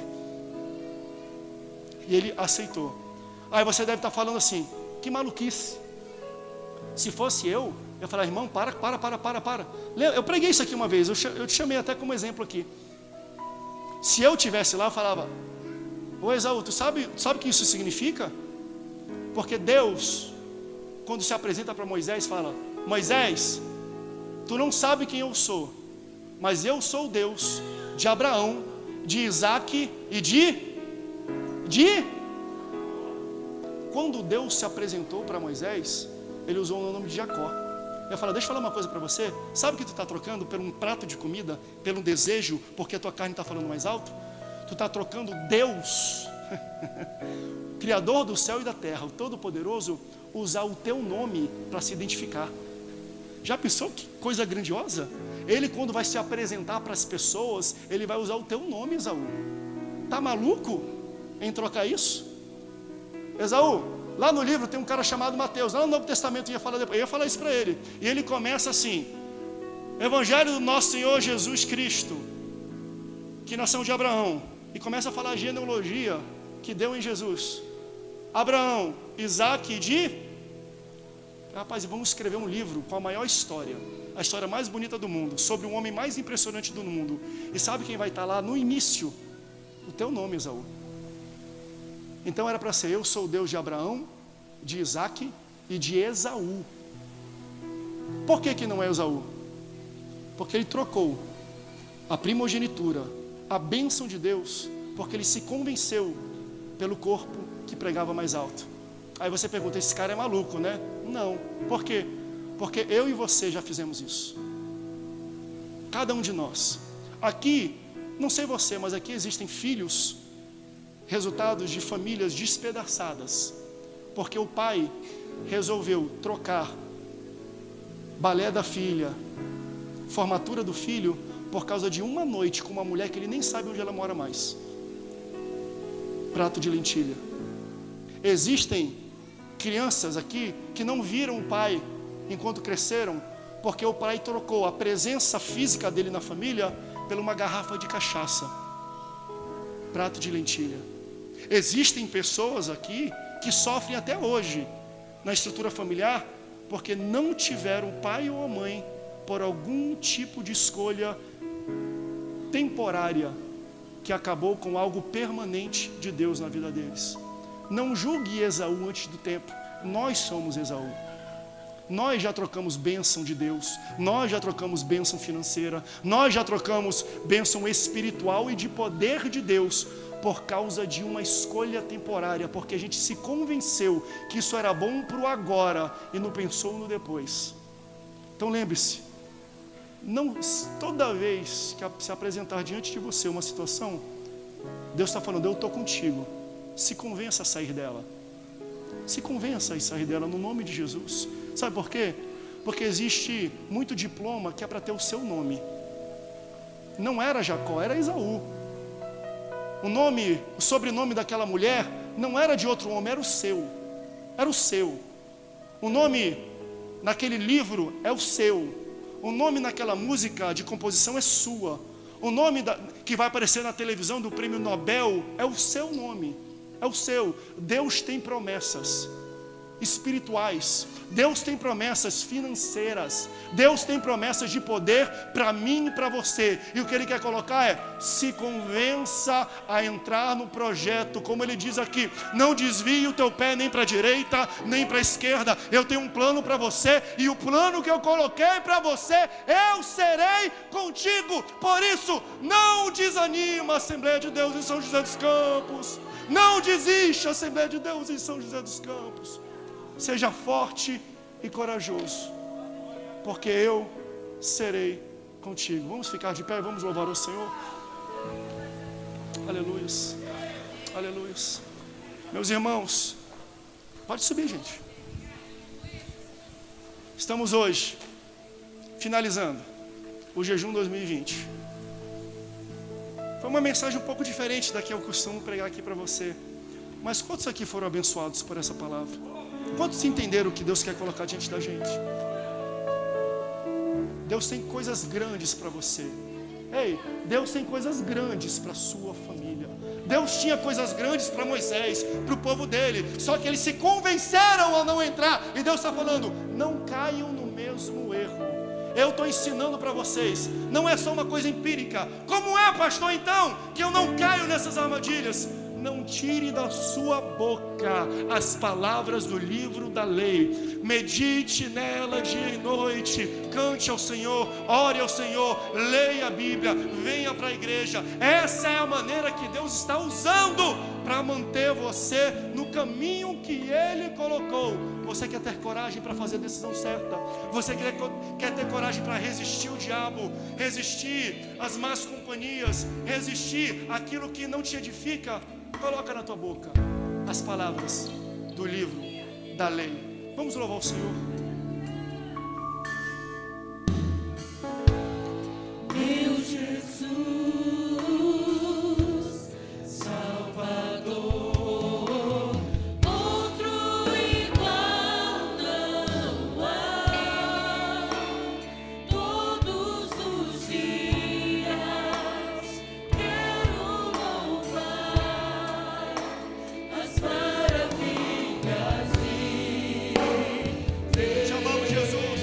E ele aceitou. Aí você deve estar falando assim, que maluquice. Se fosse eu ia falar, irmão, para. Eu preguei isso aqui uma vez, eu te chamei até como exemplo aqui. Se eu estivesse lá, eu falava, ô Esaú, tu sabe o que isso significa? Porque Deus, quando se apresenta para Moisés, fala, Moisés, tu não sabe quem eu sou, mas eu sou o Deus de Abraão, de Isaac e de... Quando Deus se apresentou para Moisés, ele usou o nome de Jacó. Eu falo, deixa eu falar uma coisa para você. Sabe que tu está trocando por um prato de comida, pelo desejo, porque a tua carne está falando mais alto? Tu está trocando Deus, Criador do céu e da terra, o Todo-Poderoso, usar o teu nome para se identificar. Já pensou que coisa grandiosa? Ele, quando vai se apresentar para as pessoas, ele vai usar o teu nome, Esaú. Tá maluco em trocar isso? Esaú, lá no livro tem um cara chamado Mateus, lá no Novo Testamento eu ia falar isso para ele. E ele começa assim, Evangelho do nosso Senhor Jesus Cristo, que nação de Abraão, e começa a falar a genealogia que deu em Jesus. Abraão, Isaac de... Rapaz, vamos escrever um livro com a maior história, a história mais bonita do mundo, sobre o homem mais impressionante do mundo. E sabe quem vai estar lá no início? O teu nome, Esaú. Então era para ser, eu sou o Deus de Abraão, de Isaac e de Esaú. Por que não é Esaú? Porque ele trocou a primogenitura, a bênção de Deus, porque ele se convenceu pelo corpo que pregava mais alto. Aí você pergunta, esse cara é maluco, né? Não. Por quê? Porque eu e você já fizemos isso. Cada um de nós. Aqui, não sei você, mas aqui existem filhos resultados de famílias despedaçadas, porque o pai resolveu trocar balé da filha, formatura do filho, por causa de uma noite com uma mulher que ele nem sabe onde ela mora mais. Prato de lentilha. Existem crianças aqui que não viram o pai enquanto cresceram, porque o pai trocou a presença física dele na família por uma garrafa de cachaça. Prato de lentilha. Existem pessoas aqui que sofrem até hoje na estrutura familiar porque não tiveram pai ou mãe por algum tipo de escolha temporária que acabou com algo permanente de Deus na vida deles. Não julgue Esaú antes do tempo. Nós somos Esaú. Nós já trocamos bênção de Deus, nós já trocamos bênção financeira, nós já trocamos bênção espiritual e de poder de Deus por causa de uma escolha temporária, porque a gente se convenceu que isso era bom para o agora e não pensou no depois. Então lembre-se, não, toda vez que se apresentar diante de você uma situação, Deus está falando, eu estou contigo, se convença a sair dela. Se convença a sair dela no nome de Jesus. Sabe por quê? Porque existe muito diploma que é para ter o seu nome. não era Jacó, era Esaú. O sobrenome daquela mulher não era de outro homem, era o seu. Era o seu. O nome naquele livro é o seu. O nome naquela música de composição é sua. O nome que vai aparecer na televisão do prêmio Nobel é o seu nome. É o seu. Deus tem promessas espirituais. Deus tem promessas financeiras. Deus tem promessas de poder para mim e para você. E o que Ele quer colocar é: se convença a entrar no projeto. Como Ele diz aqui: não desvie o teu pé nem para a direita, nem para a esquerda. Eu tenho um plano para você, e o plano que eu coloquei para você, eu serei contigo. Por isso, não desanima a Assembleia de Deus em São José dos Campos. Não desista, Assembleia de Deus em São José dos Campos. Seja forte e corajoso, porque eu serei contigo. Vamos ficar de pé e vamos louvar o Senhor. Aleluias, aleluias. Meus irmãos, pode subir, gente. Estamos hoje finalizando o jejum 2020. Foi uma mensagem um pouco diferente da que eu costumo pregar aqui para você. Mas quantos aqui foram abençoados por essa palavra? Quantos entenderam o que Deus quer colocar diante da gente? Deus tem coisas grandes para você. Ei, Deus tem coisas grandes para a sua família. Deus tinha coisas grandes para Moisés, para o povo dele. Só que eles se convenceram a não entrar. E Deus está falando: não caiam no mesmo erro. Eu estou ensinando para vocês. Não é só uma coisa empírica. Como é, pastor, então, que eu não caio nessas armadilhas? Não tire da sua boca as palavras do livro da lei. Medite nela dia e noite. Cante ao Senhor, ore ao Senhor, leia a Bíblia, venha para a igreja. Essa é a maneira que Deus está usando para manter você no caminho que Ele colocou. Você quer ter coragem para fazer a decisão certa? Você quer ter coragem para resistir o diabo, resistir às más companhias, resistir aquilo que não te edifica? Coloca na tua boca as palavras do livro da lei. Vamos louvar o Senhor. Meu Jesus, Salvador, outro igual não há. Todos os dias quero louvar as maravilhas de Deus. Chamamos Jesus.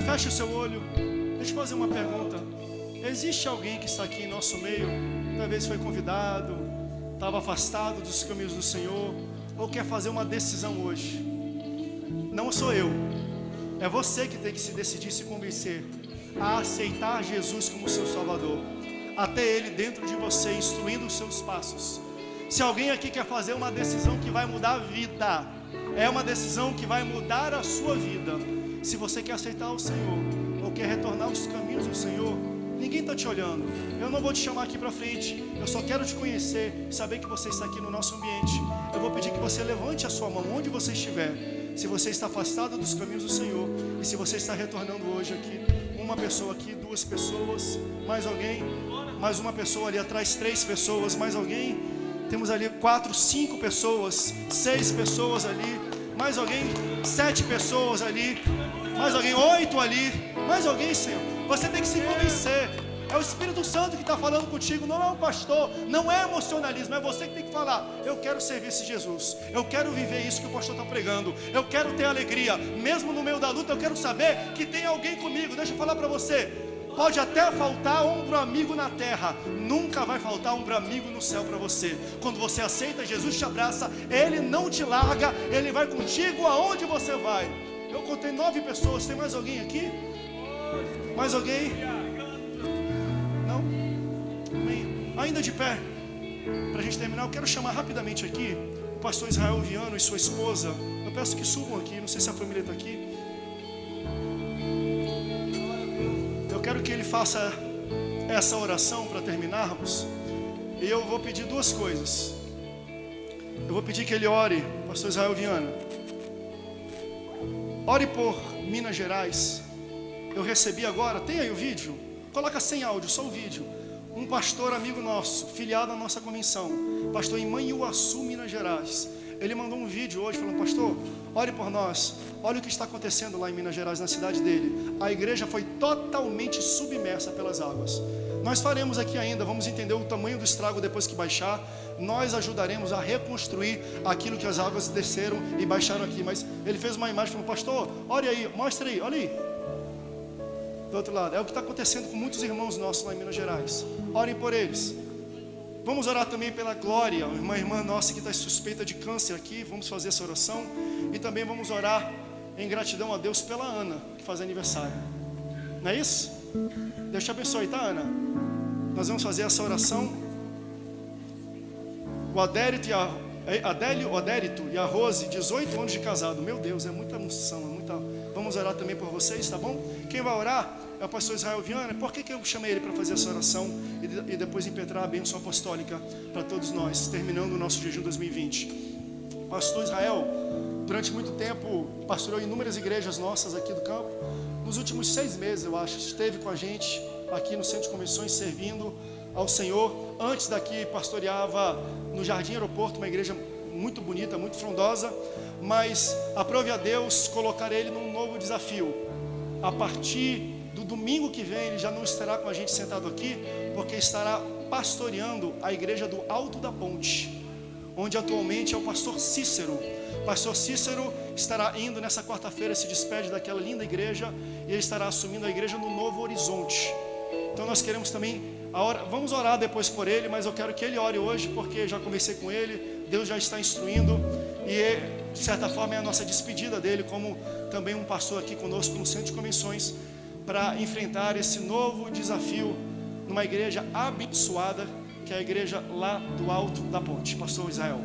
Feche o seu olho. Deixa eu fazer uma pergunta. Existe alguém que está aqui em nosso meio, talvez foi convidado, estava afastado dos caminhos do Senhor, ou quer fazer uma decisão hoje? Não sou eu. É você que tem que se decidir, se convencer a aceitar Jesus como seu Salvador, até Ele dentro de você, instruindo os seus passos. Se alguém aqui quer fazer uma decisão que vai mudar a vida, é uma decisão que vai mudar a sua vida, Se você quer aceitar o Senhor ou quer retornar aos caminhos do Senhor, ninguém está te olhando. Eu não vou te chamar aqui para frente. Eu só quero te conhecer, saber que você está aqui no nosso ambiente. Eu vou pedir que você levante a sua mão onde você estiver. Se você está afastado dos caminhos do Senhor e se você está retornando hoje aqui, uma pessoa aqui, 2 pessoas, mais alguém, mais uma pessoa ali atrás, 3 pessoas, mais alguém. Temos ali 4, 5 pessoas, 6 pessoas ali, mais alguém, 7 pessoas ali, mais alguém, 8 ali, mais alguém, Senhor. Você tem que se convencer. É o Espírito Santo que está falando contigo, não é o pastor, não é emocionalismo, é você que tem que falar. Eu quero servir esse Jesus, eu quero viver isso que o pastor está pregando, eu quero ter alegria, mesmo no meio da luta eu quero saber que tem alguém comigo. Deixa eu falar para você, pode até faltar ombro amigo na terra, nunca vai faltar ombro amigo no céu para você. Quando você aceita, Jesus te abraça, Ele não te larga, Ele vai contigo aonde você vai. Eu contei 9 pessoas, tem mais alguém aqui? Mais alguém? Não? Amém. Ainda de pé, para a gente terminar, eu quero chamar rapidamente aqui o pastor Israel Viano e sua esposa. Eu peço que subam aqui, não sei se a família está aqui. Eu quero que ele faça essa oração para terminarmos. E eu vou pedir 2 coisas. Eu vou pedir que ele ore, pastor Israel Viana. Ore por Minas Gerais. Eu recebi agora, tem aí o vídeo? Coloca sem áudio, só o vídeo. Um pastor amigo nosso, filiado à nossa convenção, pastor em Manhuaçu, Minas Gerais. Ele mandou um vídeo hoje falando: pastor, ore por nós. Olha o que está acontecendo lá em Minas Gerais, na cidade dele. A igreja foi totalmente submersa pelas águas. Nós faremos aqui ainda, vamos entender o tamanho do estrago depois que baixar. Nós ajudaremos a reconstruir aquilo que as águas desceram e baixaram aqui. Mas ele fez uma imagem e falou: pastor, olha aí, mostra aí, olha aí. Do outro lado, é o que está acontecendo com muitos irmãos nossos lá em Minas Gerais. Orem por eles. Vamos orar também pela Glória, uma irmã nossa que está suspeita de câncer aqui. Vamos fazer essa oração. E também vamos orar em gratidão a Deus pela Ana, que faz aniversário. Não é isso? Deus te abençoe, tá, Ana? Nós vamos fazer essa oração. O Adérito e a Rose, 18 anos de casado. Meu Deus, é muita unção, é muita... Vamos orar também por vocês, tá bom? Quem vai orar é o pastor Israel Viana. Por que eu chamei ele para fazer essa oração e depois impetrar a bênção apostólica para todos nós, terminando o nosso jejum 2020? O pastor Israel, durante muito tempo, pastoreou inúmeras igrejas nossas aqui do campo. Nos últimos 6 meses, eu acho, esteve com a gente aqui no Centro de Convenções, servindo ao Senhor. Antes daqui, pastoreava no Jardim Aeroporto, uma igreja muito bonita, muito frondosa. Mas aprove a Deus colocar ele num novo desafio. A partir do domingo que vem, ele já não estará com a gente sentado aqui, porque estará pastoreando a igreja do Alto da Ponte, onde atualmente é o pastor Cícero. O pastor Cícero estará indo nessa quarta-feira, se despede daquela linda igreja, e ele estará assumindo a igreja no Novo Horizonte. Então nós queremos também, vamos orar depois por ele, mas eu quero que ele ore hoje, porque já conversei com ele, Deus já está instruindo, e de certa forma é a nossa despedida dele, como também um pastor aqui conosco no Centro de Convenções, para enfrentar esse novo desafio numa igreja abençoada, que é a igreja lá do Alto da Ponte. Pastor Israel.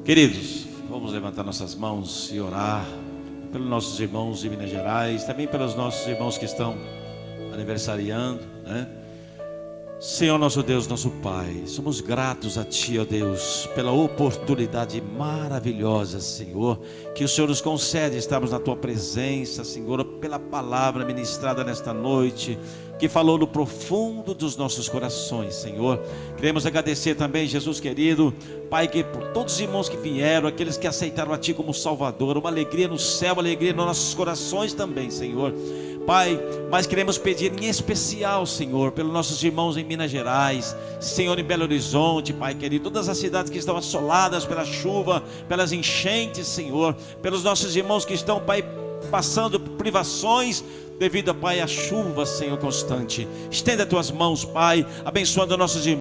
Queridos, vamos levantar nossas mãos e orar pelos nossos irmãos de Minas Gerais, também pelos nossos irmãos que estão aniversariando, né? Senhor nosso Deus, nosso Pai, somos gratos a Ti, ó Deus, pela oportunidade maravilhosa, Senhor, que o Senhor nos concede estarmos na Tua presença, Senhor, pela palavra ministrada nesta noite, que falou no profundo dos nossos corações, Senhor. Queremos agradecer também, Jesus querido, Pai, que por todos os irmãos que vieram, aqueles que aceitaram a Ti como Salvador, uma alegria no céu, uma alegria nos nossos corações também, Senhor. Pai, mas queremos pedir em especial, Senhor, pelos nossos irmãos em Minas Gerais, Senhor, em Belo Horizonte, Pai querido, todas as cidades que estão assoladas pela chuva, pelas enchentes, Senhor, pelos nossos irmãos que estão, Pai, passando privações devido, Pai, à chuva, Senhor, constante. Estenda as Tuas mãos, Pai, abençoando nossos irmãos.